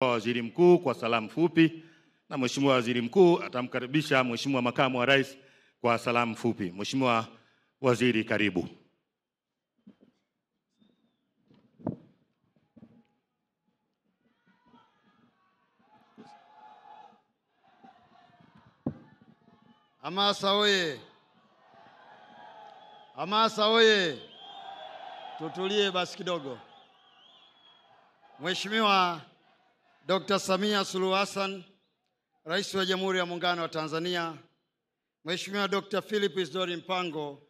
Waziri Mkuu kwa salamu fupi, na Mheshimiwa Waziri Mkuu atamkaribisha Mheshimiwa Makamu wa Rais kwa salamu fupi. Mheshimiwa Waziri, karibu. Hamasa oye! Hamasa oye! Tutulie basi kidogo. Mheshimiwa Dr. Samia Suluhu Hassan, Rais wa Jamhuri ya Muungano wa Tanzania, Mheshimiwa Dr. Philip Isdori Mpango,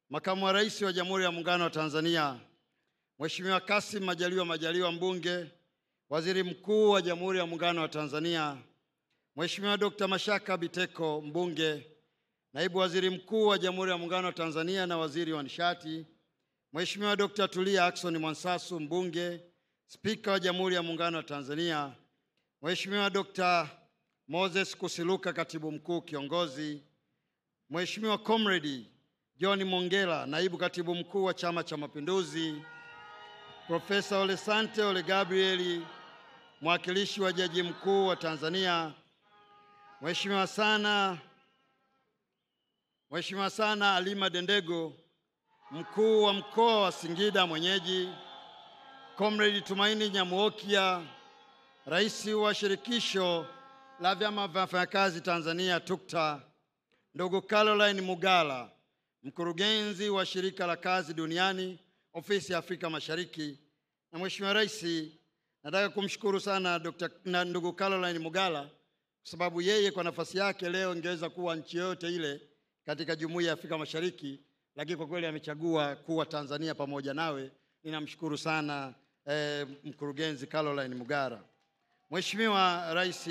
Makamu wa Rais wa Jamhuri ya Muungano wa Tanzania, Mheshimiwa Kassim Majaliwa Mbunge, Waziri Mkuu wa Jamhuri ya Muungano wa Tanzania, Mheshimiwa Dr. Mashaka Biteko Mbunge, Naibu Waziri Mkuu wa Jamhuri ya Muungano wa Tanzania na Waziri wa Nishati, Mheshimiwa Dr. Tulia Ackson Mwansasu Mbunge, Spika wa Jamhuri ya Muungano wa Tanzania, Mheshimiwa Dr. Moses Kusiluka Katibu Mkuu Kiongozi, Mheshimiwa Comrade John Mongela Naibu Katibu Mkuu wa Chama cha Mapinduzi, Profesa Ole Sante Ole Gabrieli Mwakilishi wa Jaji Mkuu wa Tanzania, Mheshimiwa sana Alima Dendego Mkuu wa Mkoa wa Singida mwenyeji, Comrade Tumaini Nyamuokia Rais wa Shirikisho la Vyama vya Wafanyakazi Tanzania TUCTA, ndugu Caroline Mugala Mkurugenzi wa Shirika la Kazi Duniani Ofisi ya Afrika Mashariki. Na Mheshimiwa Rais, nataka kumshukuru sana ndugu Caroline Mugala kwa sababu yeye kwa nafasi yake leo ingeweza kuwa nchi yote ile katika Jumuiya ya Afrika Mashariki, lakini kwa kweli amechagua kuwa Tanzania pamoja nawe. Ninamshukuru sana Mkurugenzi Caroline Mugala. Mheshimiwa Rais,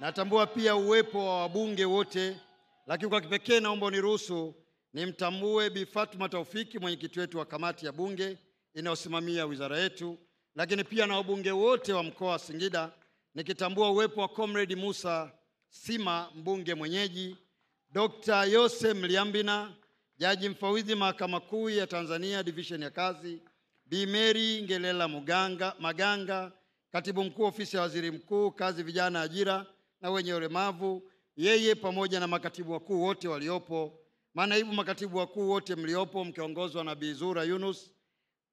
natambua pia uwepo wa wabunge wote, lakini kwa kipekee naomba uniruhusu nimtambue Bi Fatuma Taufiki, mwenyekiti wetu wa kamati ya Bunge inayosimamia wizara yetu, lakini pia na wabunge wote wa mkoa wa Singida, nikitambua uwepo wa Comrade Musa Sima Mbunge mwenyeji, Dr. Yose Mliambina Jaji Mfawidhi Mahakama Kuu ya Tanzania Division ya Kazi, Bi Mary Ngelela Maganga Katibu Mkuu Ofisi ya Waziri Mkuu Kazi, Vijana, Ajira na Wenye Ulemavu, yeye pamoja na makatibu wakuu wote waliopo, manaibu makatibu wakuu wote mliopo mkiongozwa na Bi Zura Yunus,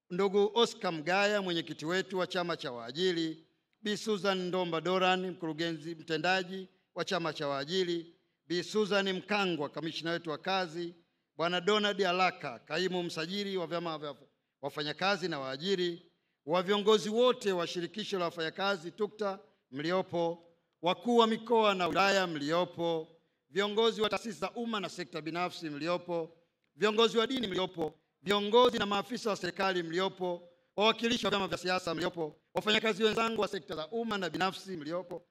ndugu Oscar Mgaya mwenyekiti wetu wa Chama cha Waajiri, Bi Susan Ndomba Doran mkurugenzi mtendaji wa Chama cha Waajiri, Bi Susan Mkangwa kamishna wetu wa kazi, Bwana Donald Alaka kaimu msajili wa vyama vya wafanyakazi na waajiri, wa viongozi wote wa Shirikisho la Wafanyakazi TUCTA mliopo, wakuu wa mikoa na wilaya mliopo, viongozi wa taasisi za umma na sekta binafsi mliopo, viongozi wa dini mliopo, viongozi na maafisa wa serikali mliopo, wawakilishi wa vyama vya siasa mliopo, wafanyakazi wenzangu wa sekta za umma na binafsi mliopo.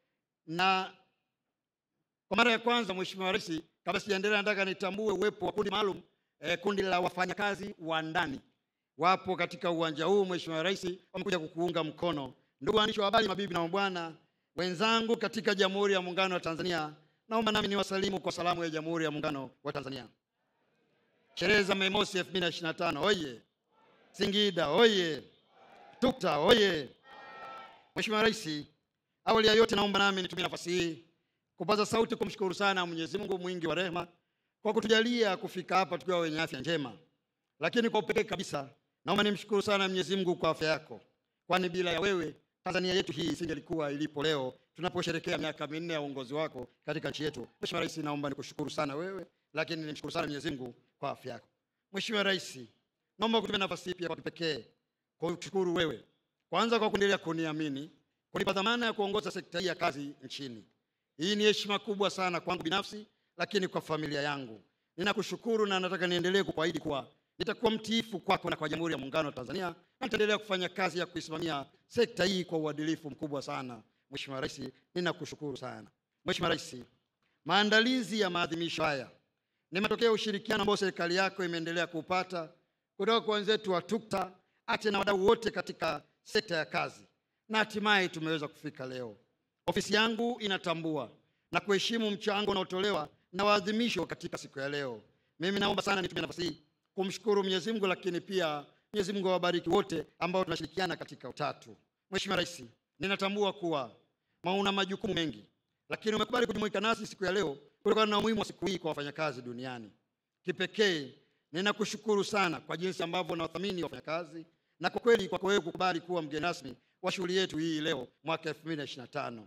Na kwa mara ya kwanza Mheshimiwa Rais, kabla sijaendelea, nataka nitambue uwepo wa kundi maalum, kundi la wafanyakazi wa ndani. Wapo katika uwanja huu Mheshimiwa Rais, wamekuja kukuunga mkono. Ndugu waandishi wa habari, mabibi na mabwana wenzangu katika Jamhuri ya Muungano wa Tanzania, naomba nami niwasalimu kwa salamu ya Jamhuri ya Muungano wa Tanzania. Sherehe za Mei Mosi 2025 oye! Singida oye! TUCTA oye! Mheshimiwa Rais, awali ya yote naomba nami nitumie nafasi hii kupaza sauti kumshukuru sana Mwenyezi Mungu mwingi wa rehema kwa kutujalia kufika hapa tukiwa wenye afya njema. Lakini kwa upekee kabisa naomba nimshukuru sana Mwenyezi Mungu kwa afya yako, kwani bila ya wewe Tanzania yetu hii isingelikuwa ilipo leo tunaposherehekea miaka 4 ya uongozi wako katika nchi yetu. Mheshimiwa Rais, naomba nikushukuru sana wewe, lakini nimshukuru sana Mwenyezi Mungu kwa afya yako. Mheshimiwa Rais, naomba kutumia nafasi hii pia kwa kipekee kushukuru wewe kwanza kwa kuendelea kuniamini, kunipa dhamana ya kuongoza sekta hii ya kazi nchini. Hii ni heshima kubwa sana kwangu binafsi, lakini kwa familia yangu. Ninakushukuru na nataka niendelee kukuahidi kuwa nitakuwa mtiifu kwako na kwa Jamhuri ya Muungano wa Tanzania, na nitaendelea kufanya kazi ya kuisimamia sekta hii kwa uadilifu mkubwa sana. Mheshimiwa Rais, ninakushukuru sana. Mheshimiwa Rais, maandalizi ya maadhimisho haya ni matokeo ya ushirikiano ambao serikali yako imeendelea kupata kutoka kwa wenzetu wa TUCTA hata na wadau wote katika sekta ya kazi, na hatimaye tumeweza kufika leo. Ofisi yangu inatambua na kuheshimu mchango unaotolewa na waadhimisho katika siku ya leo. Mimi naomba sana nitumie nafasi hii kumshukuru Mwenyezi Mungu, lakini pia Mwenyezi Mungu awabariki wote ambao tunashirikiana katika utatu. Mheshimiwa Rais, ninatambua kuwa una majukumu mengi, lakini umekubali kujumuika nasi siku ya leo kutokana na umuhimu wa siku hii kwa wafanyakazi duniani. Kipekee ninakushukuru sana kwa jinsi ambavyo unawathamini wafanyakazi, na kwa kweli kwa wewe kukubali kuwa mgeni rasmi wa shughuli yetu hii leo mwaka 2025.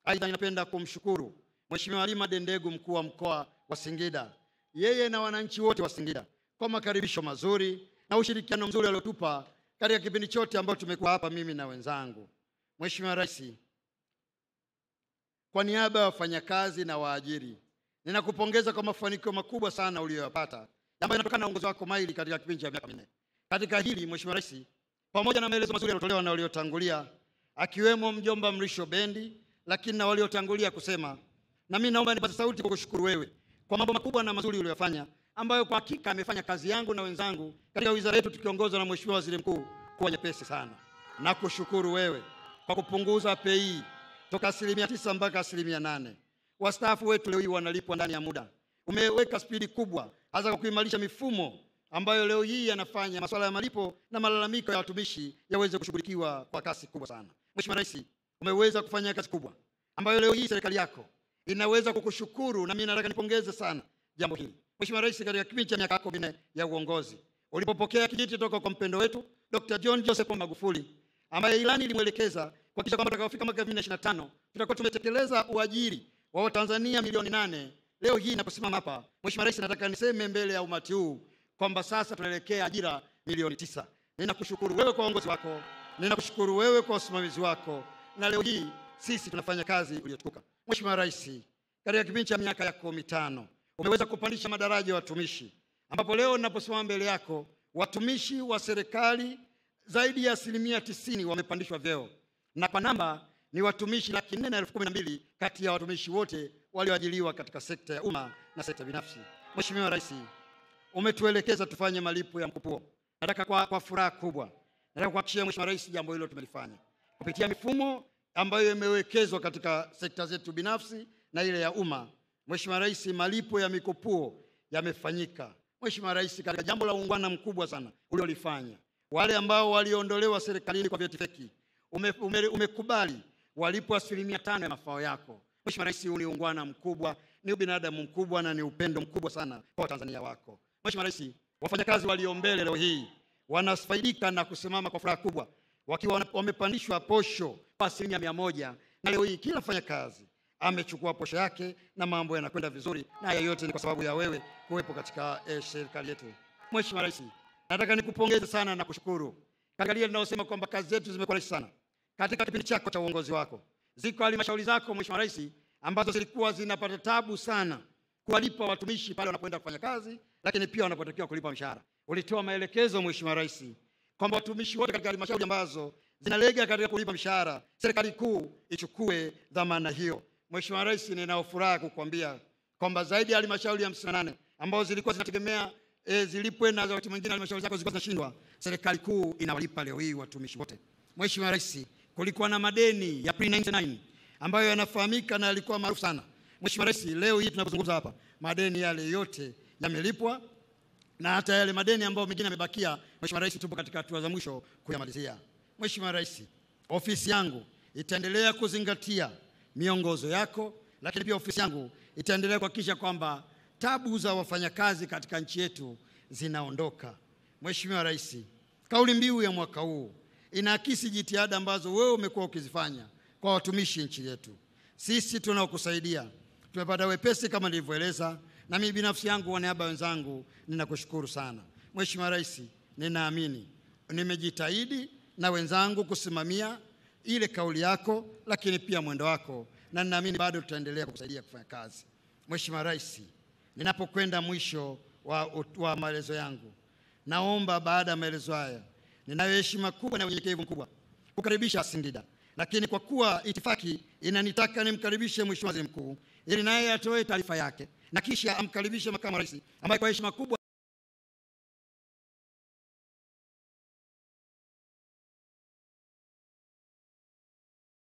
Aidha, ninapenda kumshukuru Mheshimiwa Halima Dendego, mkuu wa mkoa wa Singida, yeye na wananchi wote wa Singida kwa makaribisho mazuri na ushirikiano mzuri aliotupa katika kipindi chote ambacho tumekuwa hapa mimi na wenzangu. Mheshimiwa Rais, kwa niaba ya wafanyakazi na waajiri, ninakupongeza kwa mafanikio makubwa sana uliyoyapata ambayo yanatokana na uongozi wako mahiri katika kipindi cha miaka 4. Katika hili Mheshimiwa Rais, pamoja na maelezo mazuri yaliyotolewa na waliotangulia akiwemo mjomba Mrisho Bendi, lakini na waliotangulia kusema, na mimi naomba nipate sauti kukushukuru wewe kwa mambo makubwa na mazuri uliyofanya ambayo kwa hakika amefanya kazi yangu na wenzangu katika wizara yetu tukiongozwa na Mheshimiwa Waziri Mkuu kuwa nyepesi sana. Na kushukuru wewe kwa kupunguza pei toka 9% mpaka 8%. Wastaafu wetu leo hii wanalipwa ndani ya muda. Umeweka spidi kubwa hasa kwa kuimarisha mifumo ambayo leo hii yanafanya masuala ya malipo na malalamiko ya watumishi yaweze kushughulikiwa kwa kasi kubwa sana. Mheshimiwa Rais, umeweza kufanya kazi kubwa ambayo leo hii serikali yako inaweza kukushukuru, na mimi nataka nipongeze sana jambo hili. Mheshimiwa Rais, katika kipindi cha miaka 4 ya uongozi ulipopokea kijiti toka kwa mpendo wetu Dr. John Joseph Magufuli, ambaye ilani ilimwelekeza kuhakikisha kwamba tutakapofika mwaka 2025 tutakuwa tumetekeleza uajiri wa Watanzania milioni 8. Leo hii ninaposimama hapa, Mheshimiwa Rais, nataka niseme mbele ya umati huu kwamba sasa tunaelekea ajira milioni 9. Ninakushukuru wewe kwa uongozi wako, ninakushukuru wewe kwa usimamizi wako, na leo hii sisi tunafanya kazi iliyotukuka. Mheshimiwa Rais, katika kipindi cha miaka yako 5 umeweza kupandisha madaraja ya watumishi, ambapo leo ninaposimama mbele yako watumishi wa serikali zaidi ya 90% wamepandishwa vyeo, na kwa namba ni watumishi 412,000 kati ya watumishi wote walioajiriwa katika sekta ya umma na sekta binafsi. Mheshimiwa Rais, umetuelekeza tufanye malipo ya mkupuo. Nataka kwa furaha kubwa nataka kuhakikishia Mheshimiwa Rais jambo hilo tumelifanya kupitia mifumo ambayo imewekezwa katika sekta zetu binafsi na ile ya umma. Mheshimiwa Rais, malipo ya mikupuo yamefanyika. Mheshimiwa Rais, katika jambo la uungwana mkubwa sana uliolifanya, wale ambao waliondolewa serikalini kwa vyeti feki umekubali walipo 5% ya mafao yako. Mheshimiwa Rais, huu ni uungwana mkubwa, ni ubinadamu mkubwa na ni upendo mkubwa sana kwa Tanzania wako. Mheshimiwa Rais, wafanyakazi walio mbele leo hii wanafaidika na kusimama kwa furaha kubwa wakiwa wamepandishwa posho kwa 100%, na leo hii kila mfanyakazi amechukua posho yake na mambo yanakwenda vizuri, na haya yote ni kwa sababu ya wewe kuwepo katika serikali yetu. Mheshimiwa Rais, nataka nikupongeze sana na kushukuru katika lile linalosema kwamba kazi zetu zimekuwa rahisi sana katika kipindi chako cha uongozi wako. Ziko halmashauri zako Mheshimiwa Rais ambazo zilikuwa zinapata tabu sana kuwalipa watumishi pale wanapoenda kufanya kazi, lakini pia wanapotakiwa kulipa mshahara. Ulitoa maelekezo Mheshimiwa Rais kwamba watumishi wote katika halmashauri ambazo zinalega katika kulipa mshahara, serikali kuu ichukue dhamana hiyo. Mheshimiwa Rais, ninao furaha kukuambia kwamba zaidi ya halmashauri 58 ambazo zilikuwa zinategemea zilipwe na wakati mwingine halmashauri zako zilikuwa zinashindwa, serikali kuu inawalipa leo hii watumishi wote. Mheshimiwa Rais, kulikuwa na madeni ya pre-99 ambayo yanafahamika na yalikuwa maarufu sana. Mheshimiwa Rais, leo hii tunapozungumza hapa, madeni yale yote yamelipwa, na hata yale madeni ambayo mengine yamebakia, Mheshimiwa Rais, tupo katika hatua za mwisho kuyamalizia. Mheshimiwa Rais, ofisi yangu itaendelea kuzingatia miongozo yako, lakini pia ofisi yangu itaendelea kuhakikisha kwamba tabu za wafanyakazi katika nchi yetu zinaondoka. Mheshimiwa Rais, kauli mbiu ya mwaka huu inaakisi jitihada ambazo wewe umekuwa ukizifanya kwa watumishi nchi yetu. Sisi tunaokusaidia tumepata wepesi kama nilivyoeleza, na mimi binafsi yangu kwa niaba ya wenzangu ninakushukuru sana. Mheshimiwa Rais, ninaamini nimejitahidi na wenzangu kusimamia ile kauli yako, lakini pia mwendo wako, na ninaamini bado tutaendelea kukusaidia kufanya kazi. Mheshimiwa Rais, ninapokwenda mwisho wa maelezo yangu, naomba baada ya maelezo haya, ninayo heshima kubwa na unyenyekevu mkubwa kukaribisha Singida, lakini kwa kuwa itifaki inanitaka nimkaribishe Mheshimiwa Waziri Mkuu ili naye atoe taarifa yake na kisha amkaribishe Makamu wa Rais ambaye kwa heshima kubwa